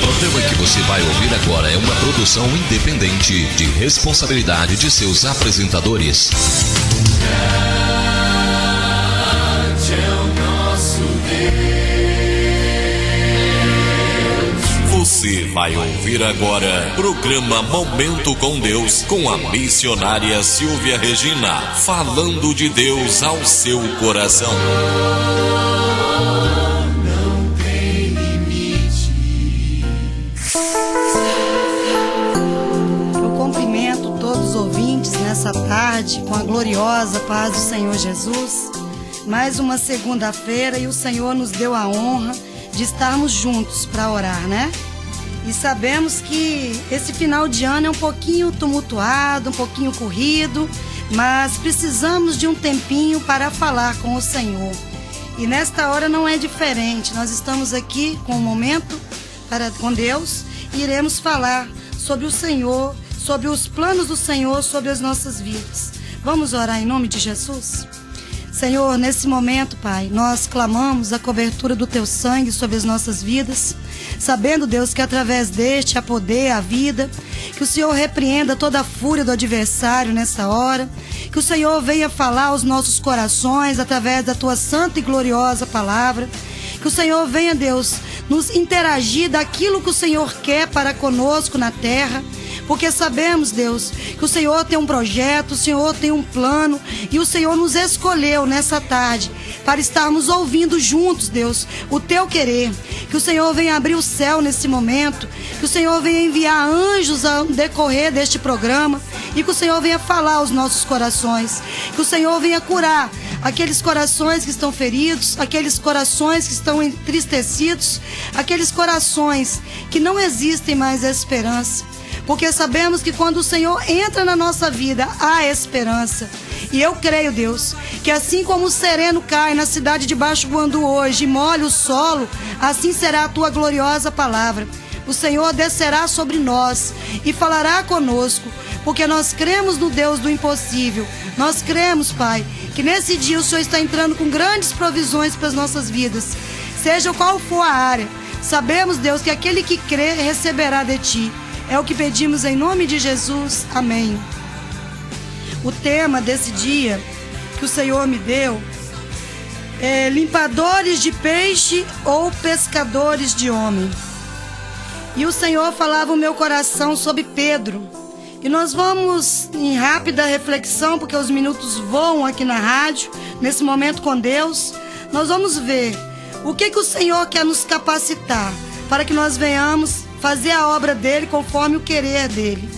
programa que você vai ouvir agora é uma produção independente de responsabilidade de seus apresentadores. Você vai ouvir agora programa Momento com Deus com a missionária Silvia Regina, falando de Deus ao seu coração. Não tem limite. Eu cumprimento todos os ouvintes nessa tarde com a gloriosa paz do Senhor Jesus. Mais uma segunda-feira e o Senhor nos deu a honra de estarmos juntos para orar, né? E sabemos que esse final de ano é um pouquinho tumultuado, um pouquinho corrido, mas precisamos de um tempinho para falar com o Senhor. E nesta hora não é diferente, nós estamos aqui com um momento com Deus e iremos falar sobre o Senhor, sobre os planos do Senhor, sobre as nossas vidas. Vamos orar em nome de Jesus? Senhor, nesse momento, Pai, nós clamamos a cobertura do Teu sangue sobre as nossas vidas, sabendo, Deus, que através deste há poder, a vida, que o Senhor repreenda toda a fúria do adversário nessa hora, que o Senhor venha falar aos nossos corações através da Tua santa e gloriosa palavra, que o Senhor venha, Deus, nos interagir daquilo que o Senhor quer para conosco na terra, porque sabemos, Deus, que o Senhor tem um projeto, o Senhor tem um plano e o Senhor nos escolheu nessa tarde para estarmos ouvindo juntos, Deus, o Teu querer. Que o Senhor venha abrir o céu nesse momento, que o Senhor venha enviar anjos ao decorrer deste programa e que o Senhor venha falar aos nossos corações, que o Senhor venha curar aqueles corações que estão feridos, aqueles corações que estão entristecidos, aqueles corações que não existem mais esperança. Porque sabemos que quando o Senhor entra na nossa vida, há esperança. E eu creio, Deus, que assim como o sereno cai na cidade de Baixo Guandu hoje e molha o solo, assim será a Tua gloriosa palavra. O Senhor descerá sobre nós e falará conosco, porque nós cremos no Deus do impossível. Nós cremos, Pai, que nesse dia o Senhor está entrando com grandes provisões para as nossas vidas, seja qual for a área. Sabemos, Deus, que aquele que crê receberá de Ti. É o que pedimos em nome de Jesus. Amém. O tema desse dia que o Senhor me deu é limpadores de peixe ou pescadores de homem. E o Senhor falava o meu coração sobre Pedro. E nós vamos em rápida reflexão, porque os minutos voam aqui na rádio, nesse momento com Deus. Nós vamos ver o que o Senhor quer nos capacitar para que nós venhamos fazer a obra dele conforme o querer dele.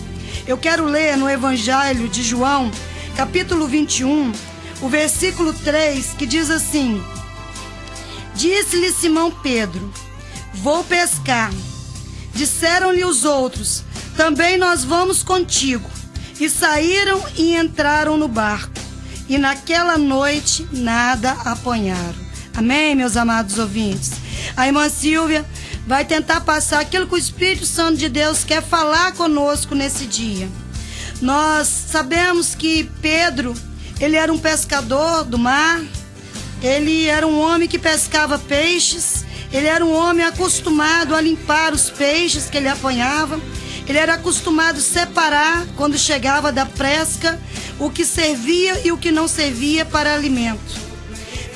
Eu quero ler no Evangelho de João, capítulo 21, o versículo 3, que diz assim: Disse-lhe Simão Pedro: Vou pescar. Disseram-lhe os outros: Também nós vamos contigo. E saíram e entraram no barco. E naquela noite nada apanharam. Amém, meus amados ouvintes? A irmã Silvia vai tentar passar aquilo que o Espírito Santo de Deus quer falar conosco nesse dia. Nós sabemos que Pedro, ele era um pescador do mar, ele era um homem que pescava peixes, ele era um homem acostumado a limpar os peixes que ele apanhava, ele era acostumado a separar, quando chegava da pesca, o que servia e o que não servia para alimento.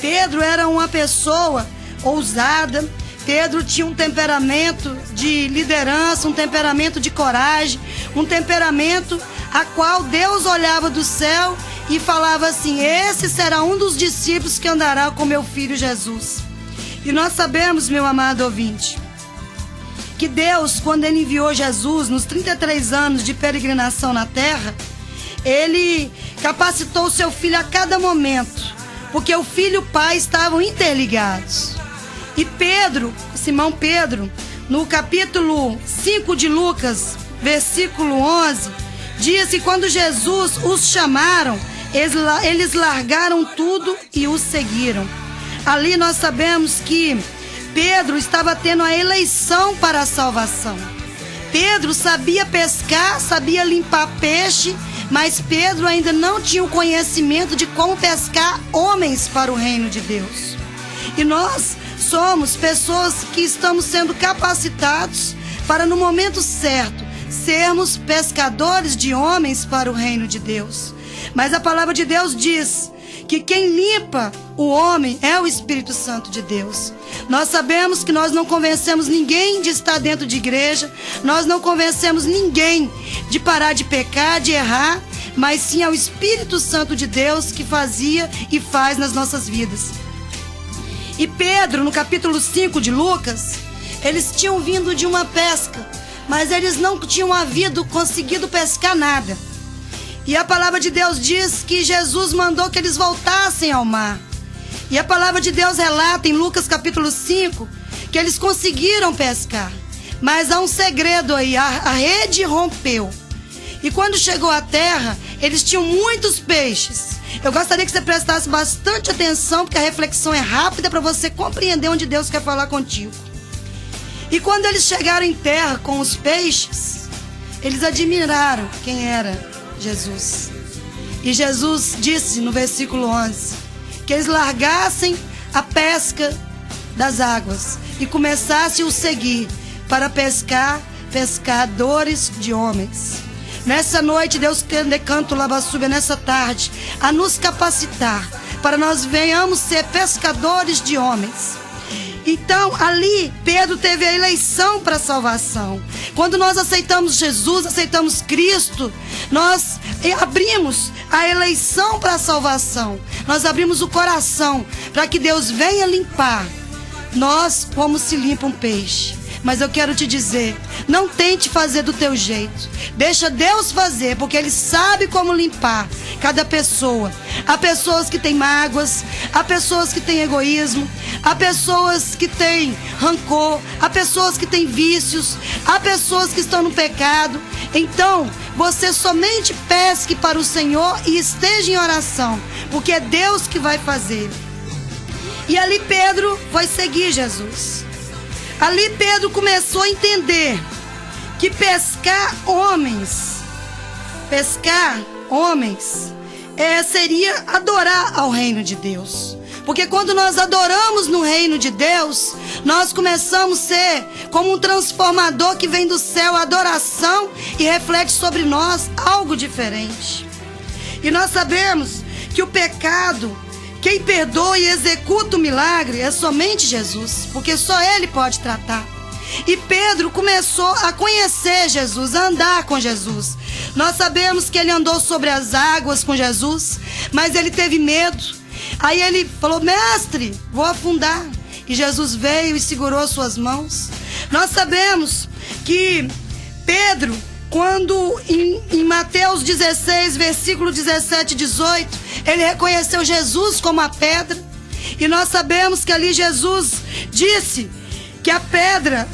Pedro era uma pessoa ousada. Pedro tinha um temperamento de liderança, um temperamento de coragem, um temperamento a qual Deus olhava do céu e falava assim: esse será um dos discípulos que andará com meu filho Jesus. E nós sabemos, meu amado ouvinte, que Deus, quando Ele enviou Jesus nos 33 anos de peregrinação na terra, Ele capacitou o seu filho a cada momento, porque o filho e o pai estavam interligados. E Pedro, Simão Pedro, no capítulo 5 de Lucas, versículo 11, diz que quando Jesus os chamaram, eles largaram tudo e os seguiram. Ali nós sabemos que Pedro estava tendo a eleição para a salvação. Pedro sabia pescar, sabia limpar peixe, mas Pedro ainda não tinha o conhecimento de como pescar homens para o reino de Deus. E nós somos pessoas que estamos sendo capacitados para no momento certo sermos pescadores de homens para o reino de Deus. Mas a palavra de Deus diz que quem limpa o homem é o Espírito Santo de Deus. Nós sabemos que nós não convencemos ninguém de estar dentro de igreja, nós não convencemos ninguém de parar de pecar, de errar, mas sim é o Espírito Santo de Deus que fazia e faz nas nossas vidas. E Pedro, no capítulo 5 de Lucas, eles tinham vindo de uma pesca, mas eles não tinham conseguido pescar nada. E a palavra de Deus diz que Jesus mandou que eles voltassem ao mar. E a palavra de Deus relata em Lucas capítulo 5 que eles conseguiram pescar. Mas há um segredo aí, a rede rompeu. E quando chegou à terra, eles tinham muitos peixes. Eu gostaria que você prestasse bastante atenção, porque a reflexão é rápida para você compreender onde Deus quer falar contigo. E quando eles chegaram em terra com os peixes, eles admiraram quem era Jesus. E Jesus disse no versículo 11 que eles largassem a pesca das águas e começassem a o seguir para pescar pescadores de homens. Nessa noite, Deus decanta o Labassúbia nessa tarde a nos capacitar para nós venhamos ser pescadores de homens. Então, ali, Pedro teve a eleição para a salvação. Quando nós aceitamos Jesus, aceitamos Cristo, nós abrimos a eleição para a salvação. Nós abrimos o coração para que Deus venha limpar nós como se limpa um peixe. Mas eu quero te dizer, não tente fazer do teu jeito. Deixa Deus fazer, porque Ele sabe como limpar cada pessoa. Há pessoas que têm mágoas, há pessoas que têm egoísmo, há pessoas que têm rancor, há pessoas que têm vícios, há pessoas que estão no pecado. Então, você somente pesque para o Senhor e esteja em oração, porque é Deus que vai fazer. E ali Pedro foi seguir Jesus. Ali Pedro começou a entender que pescar homens seria adorar ao reino de Deus. Porque quando nós adoramos no reino de Deus, nós começamos a ser como um transformador que vem do céu, a adoração, e reflete sobre nós algo diferente. E nós sabemos que o pecado, quem perdoa e executa o milagre é somente Jesus, porque só Ele pode tratar. E Pedro começou a conhecer Jesus, a andar com Jesus. Nós sabemos que ele andou sobre as águas com Jesus, mas ele teve medo. Aí ele falou: mestre, vou afundar. E Jesus veio e segurou suas mãos. Nós sabemos que Pedro, quando em Mateus 16, versículo 17 e 18, ele reconheceu Jesus como a pedra. E nós sabemos que ali Jesus disse que a pedra,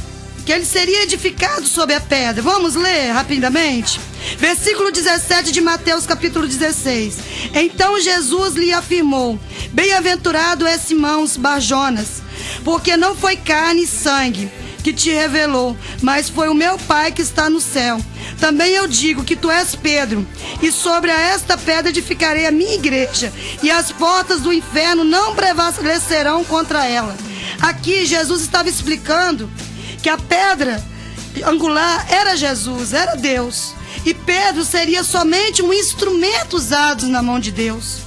que ele seria edificado sobre a pedra. Vamos ler rapidamente? Versículo 17 de Mateus capítulo 16. Então Jesus lhe afirmou: bem-aventurado és Simão Bar-Jonas, porque não foi carne e sangue que te revelou, mas foi o meu Pai que está no céu. Também eu digo que tu és Pedro, e sobre esta pedra edificarei a minha igreja, e as portas do inferno não prevalecerão contra ela. Aqui Jesus estava explicando que a pedra angular era Jesus, era Deus, e Pedro seria somente um instrumento usado na mão de Deus.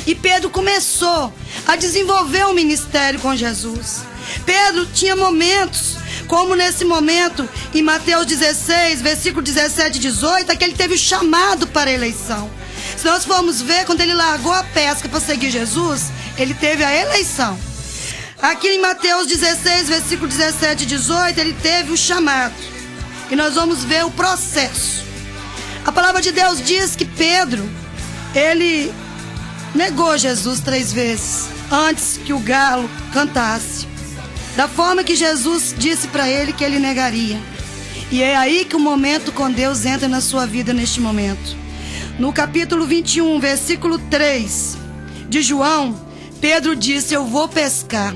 E Pedro começou a desenvolver um ministério com Jesus. Pedro tinha momentos, como nesse momento em Mateus 16, versículo 17 e 18, é que ele teve o chamado para a eleição. Se nós formos ver, quando ele largou a pesca para seguir Jesus, ele teve a eleição. Aqui em Mateus 16, versículo 17 e 18, ele teve o chamado. E nós vamos ver o processo. A palavra de Deus diz que Pedro, ele negou Jesus 3 vezes antes que o galo cantasse. Da forma que Jesus disse para ele que ele negaria. E é aí que o momento com Deus entra na sua vida neste momento. No capítulo 21, versículo 3 de João, Pedro disse: eu vou pescar.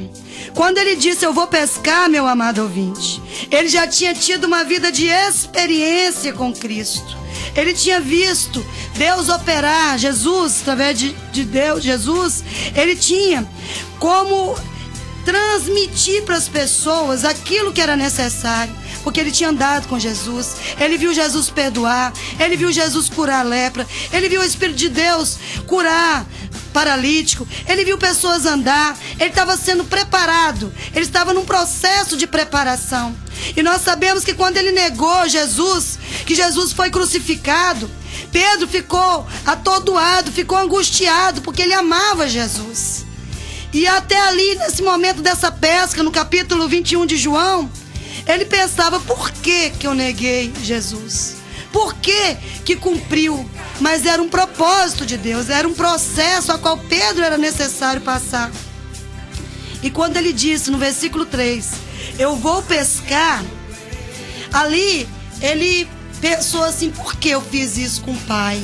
Quando ele disse eu vou pescar, meu amado ouvinte, ele já tinha tido uma vida de experiência com Cristo. Ele tinha visto Deus operar, Jesus, através de Deus, Jesus, ele tinha como transmitir para as pessoas aquilo que era necessário. porque ele tinha andado com Jesus. Ele viu Jesus perdoar, ele viu Jesus curar a lepra, ele viu o Espírito de Deus curar paralítico, ele viu pessoas andar, ele estava sendo preparado, ele estava num processo de preparação. E nós sabemos que quando ele negou Jesus, que Jesus foi crucificado, Pedro ficou atordoado, ficou angustiado, porque ele amava Jesus. E até ali, nesse momento dessa pesca, no capítulo 21 de João, ele pensava, por que eu neguei Jesus? Por que cumpriu? Mas era um propósito de Deus, era um processo a qual Pedro era necessário passar. E quando ele disse no versículo 3, eu vou pescar, ali ele pensou assim, por que eu fiz isso com o Pai?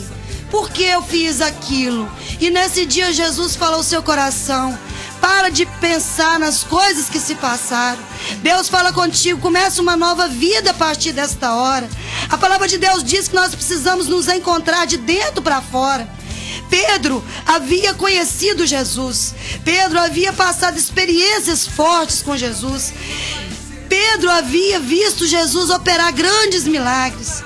Por que eu fiz aquilo? E nesse dia Jesus falou ao seu coração, para de pensar nas coisas que se passaram. Deus fala contigo, começa uma nova vida a partir desta hora. A palavra de Deus diz que nós precisamos nos encontrar de dentro para fora. Pedro havia conhecido Jesus. Pedro havia passado experiências fortes com Jesus. Pedro havia visto Jesus operar grandes milagres.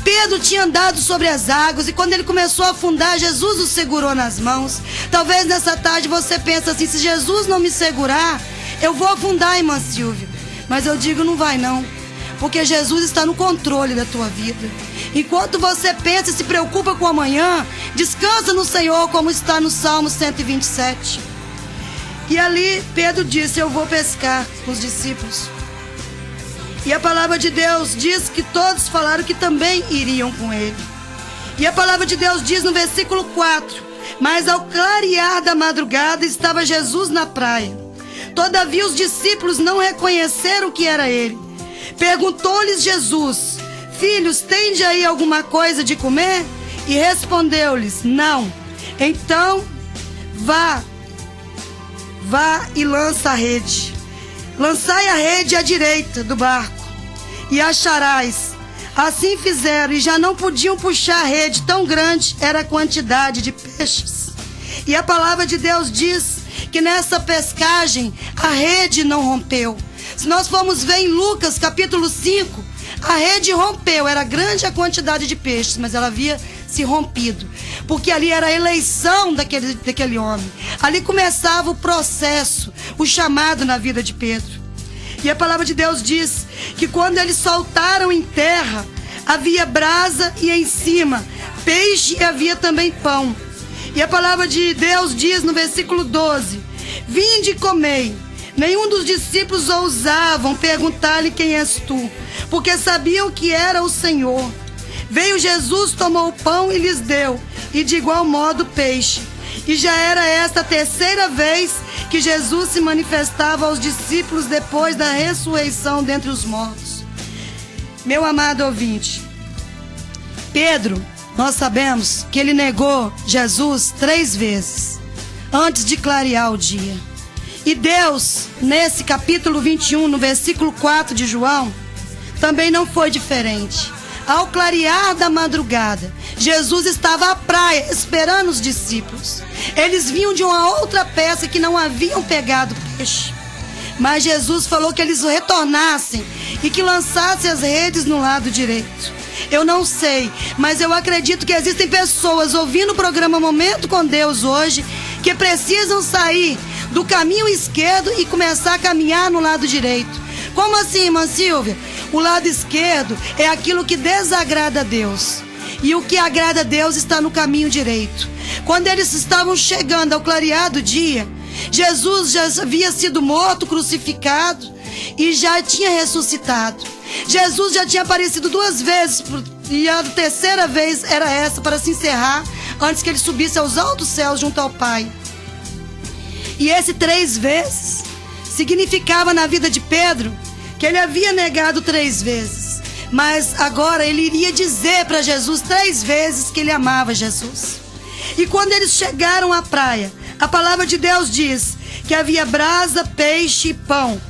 Pedro tinha andado sobre as águas e quando ele começou a afundar, Jesus o segurou nas mãos. Talvez nessa tarde você pense assim, se Jesus não me segurar, eu vou afundar, irmã Silvia. Mas eu digo, não vai não, porque Jesus está no controle da tua vida. Enquanto você pensa e se preocupa com o amanhã, descansa no Senhor, como está no Salmo 127. E ali Pedro disse, eu vou pescar com os discípulos. E a palavra de Deus diz que todos falaram que também iriam com ele. E a palavra de Deus diz no versículo 4, mas ao clarear da madrugada estava Jesus na praia. Todavia os discípulos não reconheceram que era ele. Perguntou-lhes Jesus, filhos, tende aí alguma coisa de comer? E respondeu-lhes, não. Então, vá e lança a rede. Lançai a rede à direita do barco, e acharás. Assim fizeram, e já não podiam puxar a rede, tão grande era a quantidade de peixes. E a palavra de Deus diz que nessa pescagem a rede não rompeu. Se nós formos ver em Lucas capítulo 5, a rede rompeu, era grande a quantidade de peixes, mas ela havia se rompido, porque ali era a eleição daquele homem. Ali começava o processo, o chamado na vida de Pedro. E a palavra de Deus diz que quando eles soltaram em terra, havia brasa e em cima peixe e havia também pão. E a palavra de Deus diz no versículo 12, vinde e comei. Nenhum dos discípulos ousavam perguntar-lhe quem és tu, porque sabiam que era o Senhor. Veio Jesus, tomou o pão e lhes deu, e de igual modo o peixe. E já era esta a terceira vez que Jesus se manifestava aos discípulos depois da ressurreição dentre os mortos. Meu amado ouvinte, Pedro, nós sabemos que ele negou Jesus 3 vezes, antes de clarear o dia. E Deus, nesse capítulo 21, no versículo 4 de João, também não foi diferente. Ao clarear da madrugada, Jesus estava à praia esperando os discípulos. Eles vinham de uma outra pesca que não haviam pegado peixe. Mas Jesus falou que eles retornassem e que lançassem as redes no lado direito. Eu não sei, mas eu acredito que existem pessoas ouvindo o programa Momento com Deus hoje que precisam sair do caminho esquerdo e começar a caminhar no lado direito. Como assim, irmã Silvia? O lado esquerdo é aquilo que desagrada a Deus. E o que agrada a Deus está no caminho direito. Quando eles estavam chegando ao clarear do dia, Jesus já havia sido morto, crucificado e já tinha ressuscitado. Jesus já tinha aparecido 2 vezes e a terceira vez era essa para se encerrar antes que ele subisse aos altos céus junto ao Pai. E esse 3 vezes significava na vida de Pedro que ele havia negado 3 vezes. Mas agora ele iria dizer para Jesus 3 vezes que ele amava Jesus. E quando eles chegaram à praia, a palavra de Deus diz que havia brasa, peixe e pão.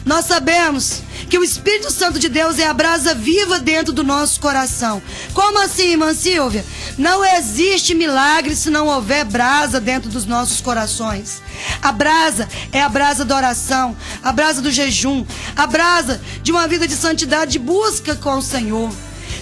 Nós sabemos que o Espírito Santo de Deus é a brasa viva dentro do nosso coração. Como assim, irmã Silvia? Não existe milagre se não houver brasa dentro dos nossos corações. A brasa é a brasa da oração, a brasa do jejum, a brasa de uma vida de santidade, de busca com o Senhor.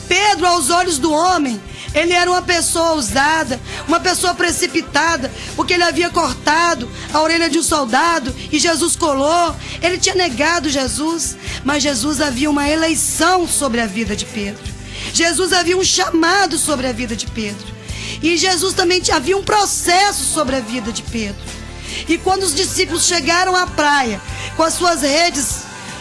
Pedro, aos olhos do homem, ele era uma pessoa ousada, uma pessoa precipitada, porque ele havia cortado a orelha de um soldado e Jesus colou. Ele tinha negado Jesus, mas Jesus havia uma eleição sobre a vida de Pedro. Jesus havia um chamado sobre a vida de Pedro. E Jesus também havia um processo sobre a vida de Pedro. E quando os discípulos chegaram à praia com as suas redes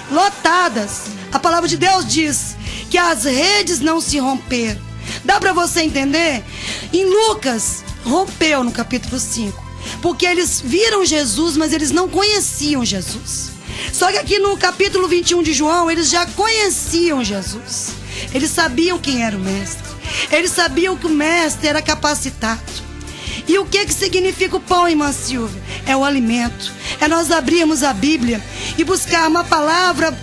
lotadas, a palavra de Deus diz que as redes não se romperam. Dá para você entender? Em Lucas, rompeu no capítulo 5. Porque eles viram Jesus, mas eles não conheciam Jesus. Só que aqui no capítulo 21 de João, eles já conheciam Jesus. Eles sabiam quem era o mestre. Eles sabiam que o mestre era capacitado. E o que significa o pão, irmã Silvia? É o alimento. É nós abrirmos a Bíblia e buscar uma palavra,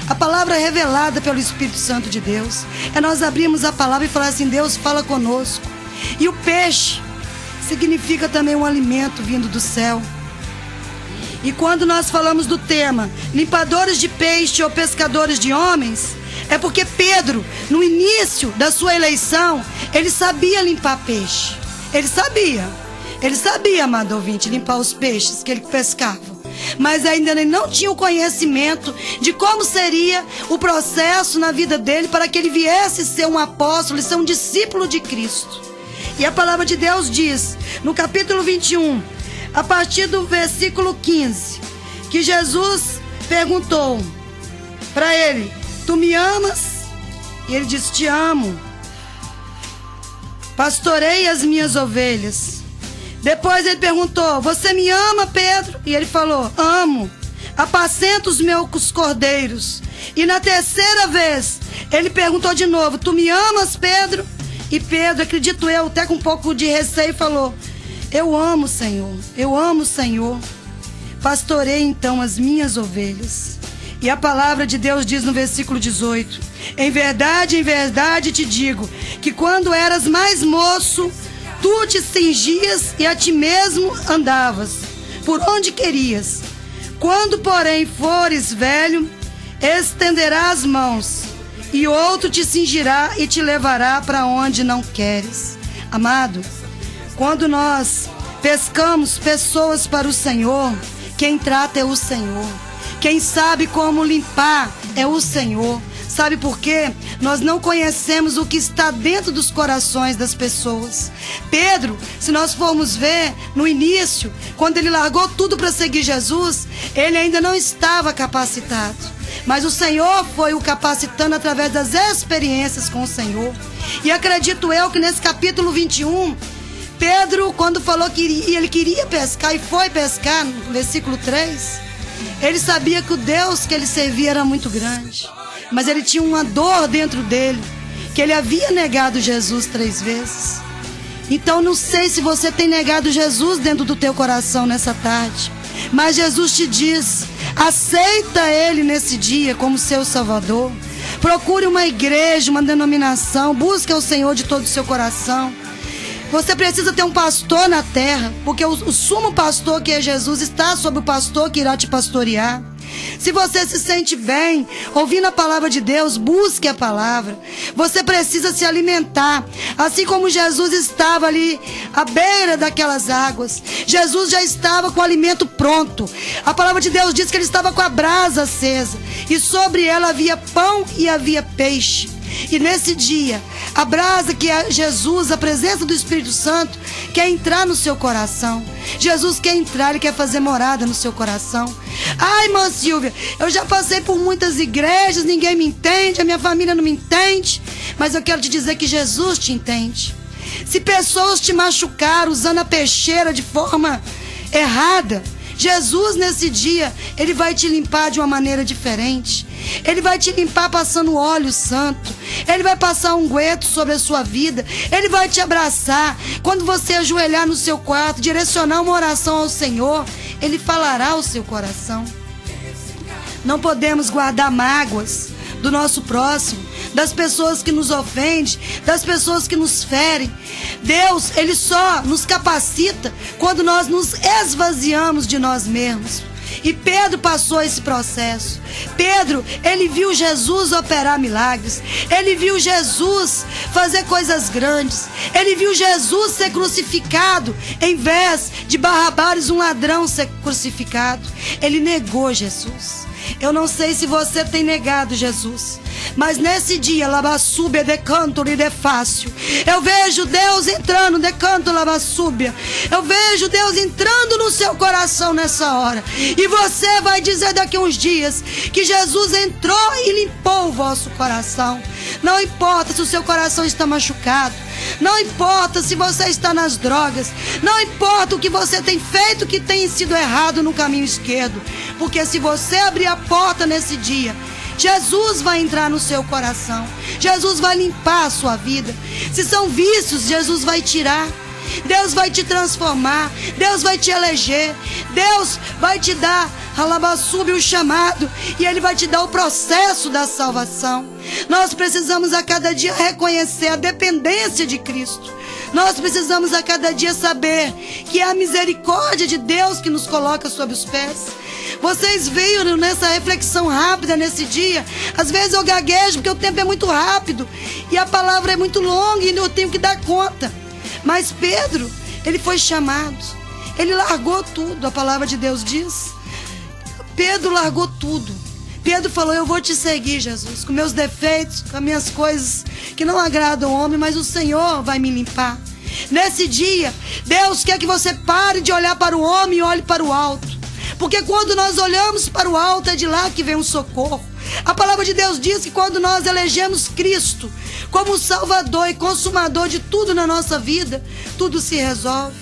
a palavra revelada pelo Espírito Santo de Deus. É nós abrirmos a palavra e falar assim: Deus, fala conosco. E o peixe significa também um alimento vindo do céu. E quando nós falamos do tema limpadores de peixe ou pescadores de homens, é porque Pedro, no início da sua eleição, ele sabia limpar peixe. Ele sabia, amado ouvinte, limpar os peixes que ele pescava. Mas ainda ele não tinha o conhecimento de como seria o processo na vida dele para que ele viesse ser um apóstolo e ser um discípulo de Cristo. E a palavra de Deus diz, no capítulo 21, a partir do versículo 15, que Jesus perguntou para ele: tu me amas? E ele disse: te amo. Pastorei as minhas ovelhas. Depois ele perguntou: você me ama, Pedro? E ele falou: amo. Apacento os meus cordeiros. E na terceira vez ele perguntou de novo: tu me amas, Pedro? E Pedro, acredito eu, até com um pouco de receio, falou: eu amo, Senhor, eu amo, Senhor. Pastorei então as minhas ovelhas. E a palavra de Deus diz no versículo 18: em verdade te digo, que quando eras mais moço, tu te cingias e a ti mesmo andavas, por onde querias. Quando, porém, fores velho, estenderás as mãos, e outro te cingirá e te levará para onde não queres. Amado, quando nós pescamos pessoas para o Senhor, quem trata é o Senhor. Quem sabe como limpar é o Senhor. Sabe por quê? Nós não conhecemos o que está dentro dos corações das pessoas. Pedro, se nós formos ver no início, quando ele largou tudo para seguir Jesus, ele ainda não estava capacitado. Mas o Senhor foi o capacitando através das experiências com o Senhor. E acredito eu que nesse capítulo 21, Pedro, quando falou que ele queria pescar e foi pescar, no versículo 3, ele sabia que o Deus que ele servia era muito grande. Mas ele tinha uma dor dentro dele, que ele havia negado Jesus 3 vezes. Então não sei se você tem negado Jesus dentro do teu coração nessa tarde, mas Jesus te diz: aceita Ele nesse dia como seu Salvador. Procure uma igreja, uma denominação, busque ao Senhor de todo o seu coração. Você precisa ter um pastor na terra, porque o sumo pastor, que é Jesus, está sobre o pastor que irá te pastorear. Se você se sente bem ouvindo a palavra de Deus, busque a palavra. Você precisa se alimentar, assim como Jesus estava ali à beira daquelas águas. Jesus já estava com o alimento pronto. A palavra de Deus diz que ele estava com a brasa acesa, e sobre ela havia pão e havia peixe. E nesse dia, a brasa que é Jesus, a presença do Espírito Santo, quer entrar no seu coração. Jesus quer entrar, Ele quer fazer morada no seu coração. Ai, irmã Silvia, eu já passei por muitas igrejas, ninguém me entende, a minha família não me entende. Mas eu quero te dizer que Jesus te entende. Se pessoas te machucaram usando a peixeira de forma errada, Jesus nesse dia, Ele vai te limpar de uma maneira diferente. Ele vai te limpar passando óleo santo. Ele vai passar um unguento sobre a sua vida. Ele vai te abraçar. Quando você ajoelhar no seu quarto, direcionar uma oração ao Senhor, Ele falará ao seu coração. Não podemos guardar mágoas do nosso próximo, das pessoas que nos ofendem, das pessoas que nos ferem. Deus, Ele só nos capacita quando nós nos esvaziamos de nós mesmos. E Pedro passou esse processo. Pedro, ele viu Jesus operar milagres. Ele viu Jesus fazer coisas grandes. Ele viu Jesus ser crucificado em vez de Barrabás, um ladrão, ser crucificado. Ele negou Jesus. Eu não sei se você tem negado Jesus, mas nesse dia, labassúbia de canto e de fácil, eu vejo Deus entrando de canto, labassúbia. Eu vejo Deus entrando no seu coração nessa hora. E você vai dizer daqui a uns dias que Jesus entrou e limpou o vosso coração. Não importa se o seu coração está machucado, não importa se você está nas drogas, não importa o que você tem feito que tenha sido errado no caminho esquerdo, porque se você abrir a porta nesse dia, Jesus vai entrar no seu coração. Jesus vai limpar a sua vida. Se são vícios, Jesus vai tirar. Deus vai te transformar. Deus vai te eleger. Deus vai te dar alabaçube, o chamado, e Ele vai te dar o processo da salvação. Nós precisamos a cada dia reconhecer a dependência de Cristo. Nós precisamos a cada dia saber que é a misericórdia de Deus que nos coloca sob os pés. Vocês viram nessa reflexão rápida nesse dia? Às vezes eu gaguejo porque o tempo é muito rápido e a palavra é muito longa e eu tenho que dar conta. Mas Pedro, ele foi chamado. Ele largou tudo, a palavra de Deus diz. Pedro largou tudo. Pedro falou: eu vou te seguir, Jesus, com meus defeitos, com as minhas coisas que não agradam ao homem, mas o Senhor vai me limpar. Nesse dia, Deus quer que você pare de olhar para o homem e olhe para o alto. Porque quando nós olhamos para o alto, é de lá que vem o socorro. A palavra de Deus diz que quando nós elegemos Cristo como Salvador e Consumador de tudo na nossa vida, tudo se resolve.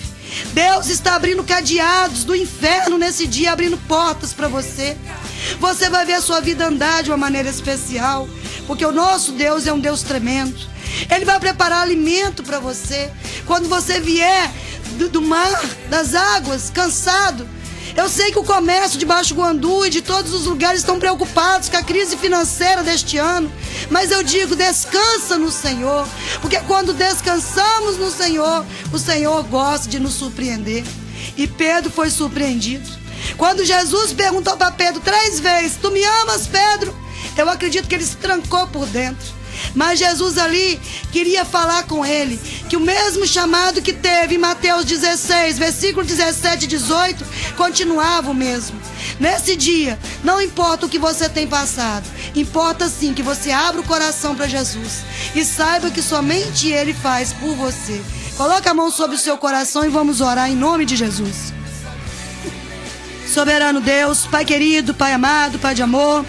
Deus está abrindo cadeados do inferno nesse dia, abrindo portas para você. Você vai ver a sua vida andar de uma maneira especial, porque o nosso Deus é um Deus tremendo. Ele vai preparar alimento para você. Quando você vier do mar, das águas, cansado, eu sei que o comércio de Baixo Guandu e de todos os lugares estão preocupados com a crise financeira deste ano. Mas eu digo, descansa no Senhor. Porque quando descansamos no Senhor, o Senhor gosta de nos surpreender. E Pedro foi surpreendido. Quando Jesus perguntou para Pedro 3 vezes: tu me amas, Pedro? Eu acredito que ele se trancou por dentro. Mas Jesus ali queria falar com ele que o mesmo chamado que teve em Mateus 16, versículo 17 e 18, continuava o mesmo. Nesse dia, não importa o que você tem passado, importa sim que você abra o coração para Jesus e saiba que somente Ele faz por você. Coloque a mão sobre o seu coração e vamos orar em nome de Jesus. Soberano Deus, Pai querido, Pai amado, Pai de amor,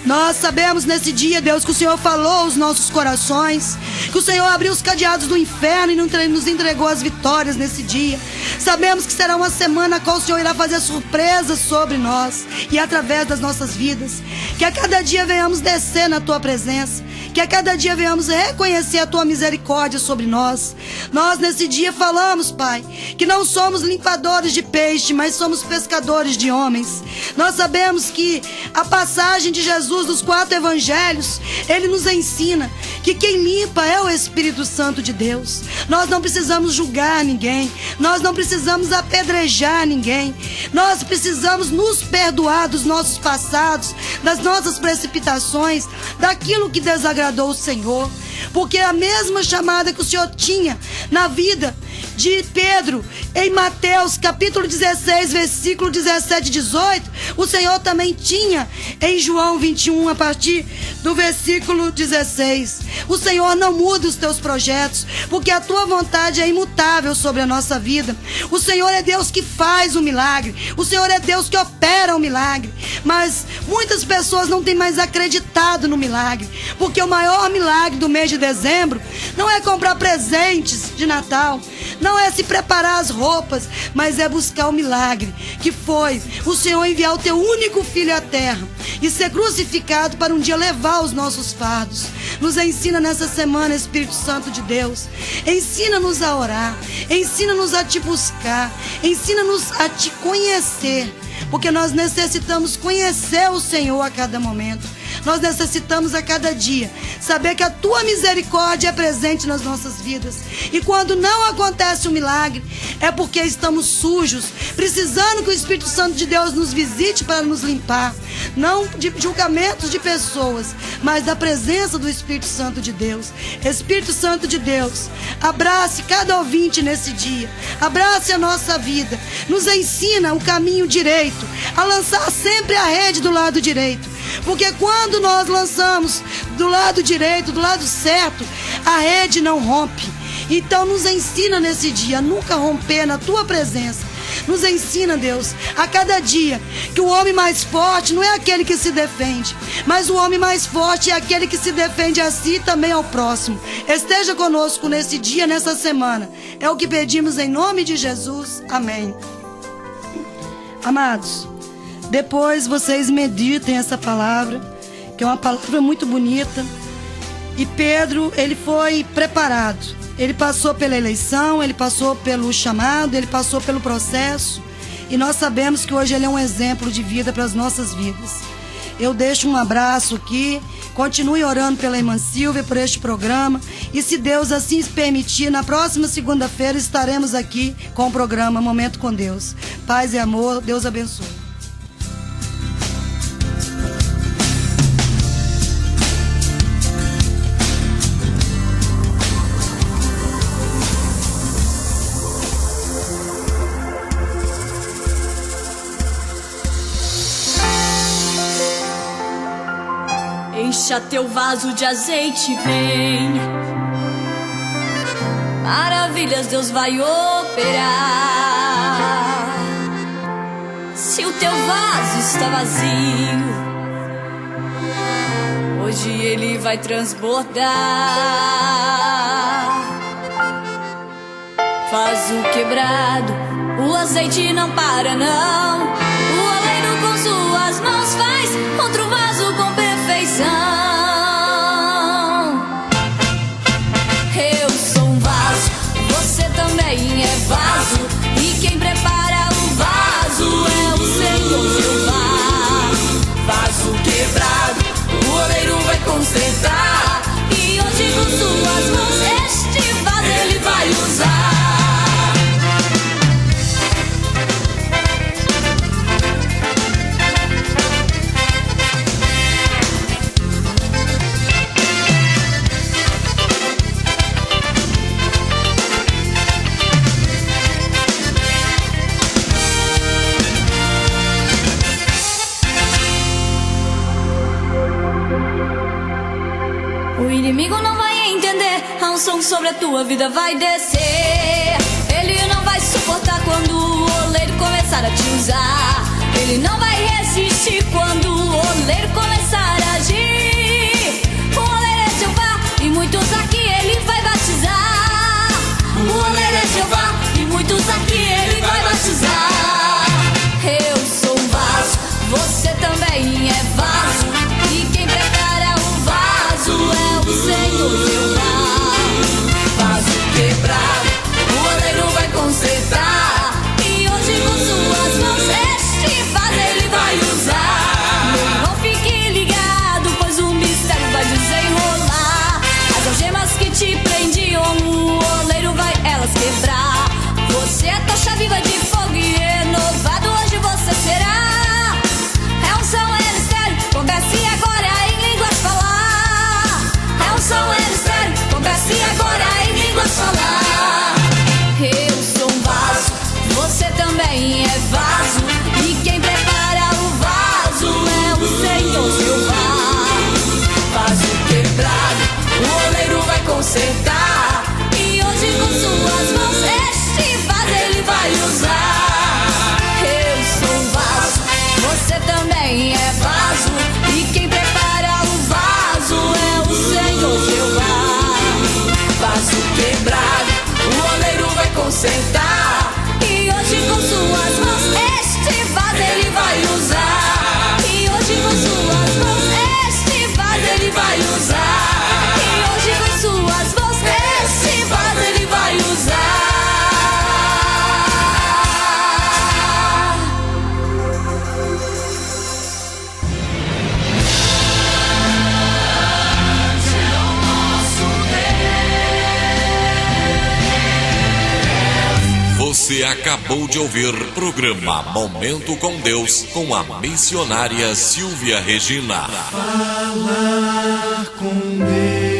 nós sabemos nesse dia, Deus, que o Senhor falou aos nossos corações, que o Senhor abriu os cadeados do inferno e nos entregou as vitórias nesse dia. Sabemos que será uma semana na qual o Senhor irá fazer surpresas sobre nós e através das nossas vidas. Que a cada dia venhamos descer na Tua presença, que a cada dia venhamos reconhecer a Tua misericórdia sobre nós. Nós nesse dia falamos, Pai, que não somos limpadores de peixe, mas somos pescadores de homens. Nós sabemos que a passagem de Jesus dos 4 evangelhos, Ele nos ensina que quem limpa é o Espírito Santo de Deus. Nós não precisamos julgar ninguém, nós não precisamos apedrejar ninguém, nós precisamos nos perdoar dos nossos passados, das nossas precipitações, daquilo que desagradou o Senhor. Porque a mesma chamada que o Senhor tinha na vida de Pedro, em Mateus capítulo 16, versículo 17 e 18, o Senhor também tinha em João 21, a partir do versículo 16. O Senhor não muda os teus projetos, porque a tua vontade é imutável sobre a nossa vida. O Senhor é Deus que faz o milagre, o Senhor é Deus que opera o milagre. Mas muitas pessoas não têm mais acreditado no milagre, porque o maior milagre do mês de dezembro não é comprar presentes de Natal, não é se preparar as roupas, mas é buscar o milagre, que foi o Senhor enviar o teu único filho à terra e ser crucificado para um dia levar os nossos fardos. Nos ensina nessa semana, Espírito Santo de Deus, ensina-nos a orar, ensina-nos a te buscar, ensina-nos a te conhecer, porque nós necessitamos conhecer o Senhor a cada momento. Nós necessitamos a cada dia saber que a tua misericórdia é presente nas nossas vidas. E quando não acontece um milagre, é porque estamos sujos, precisando que o Espírito Santo de Deus nos visite para nos limpar. Não de julgamentos de pessoas, mas da presença do Espírito Santo de Deus. Espírito Santo de Deus, abrace cada ouvinte nesse dia. Abrace a nossa vida. Nos ensina o caminho direito, a lançar sempre a rede do lado direito. Porque quando nós lançamos do lado direito, do lado certo, a rede não rompe. Então nos ensina nesse dia a nunca romper na tua presença. Nos ensina, Deus, a cada dia, que o homem mais forte não é aquele que se defende, mas o homem mais forte é aquele que se defende a si e também ao próximo. Esteja conosco nesse dia, nessa semana. É o que pedimos em nome de Jesus. Amém. Amados, depois vocês meditem essa palavra, que é uma palavra muito bonita. E Pedro, ele foi preparado. Ele passou pela eleição, ele passou pelo chamado, ele passou pelo processo. E nós sabemos que hoje ele é um exemplo de vida para as nossas vidas. Eu deixo um abraço aqui. Continue orando pela irmã Silvia, por este programa. E se Deus assim permitir, na próxima segunda-feira estaremos aqui com o programa Momento com Deus. Paz e amor, Deus abençoe. Encha teu vaso de azeite, vem. Maravilhas Deus vai operar. Se o teu vaso está vazio, hoje ele vai transbordar. Faz o quebrado, o azeite não para não. O oleiro com suas mãos faz outro vaso com perfeição. Eu sou um vaso, você também é vaso, e quem prepara o vaso é o Senhor Jeová. Vaso quebrado, o oleiro vai consertar, e hoje com suas mãos este vaso ele vai usar. O inimigo não vai entender, a unção sobre a tua vida vai descer. Ele não vai suportar quando o oleiro começar a te usar. Ele não vai resistir quando o oleiro começar a agir. O oleiro é Jeová e muitos aqui ele vai batizar. O oleiro é Jeová e muitos aqui ele vai batizar. Eu sou um vaso, você também é vaso, e quem prepara o vaso é o Senhor Jeová. Vaso quebrado, o oleiro vai consertar, e hoje com suas mãos este vaso ele vai usar. Meu irmão, fique ligado, pois o mistério vai desenrolar. As algemas que te prendiam, o oleiro vai elas quebrar. Você é tocha viva de fogo e renovado hoje você será. É unção, é mistério, comece agora em línguas falar. É unção, é mistério, comece agora em línguas falar. Eu sou um vaso, você também é vaso, e quem prepara o vaso é o Senhor Jeová. Vaso quebrado, o oleiro vai consertar, e hoje com suas mãos este vaso ele vai usar. Eu sou um vaso, você também é vaso, e quem prepara o vaso é o Senhor Jeová. Vaso quebrado, o oleiro vai consertar, e hoje com suas mãos este vaso ele vai usar. E hoje com suas mãos este vaso ele vai usar. E hoje com suas mãos Você acabou de ouvir programa Momento com Deus com a missionária Silvia Regina. Falar com Deus.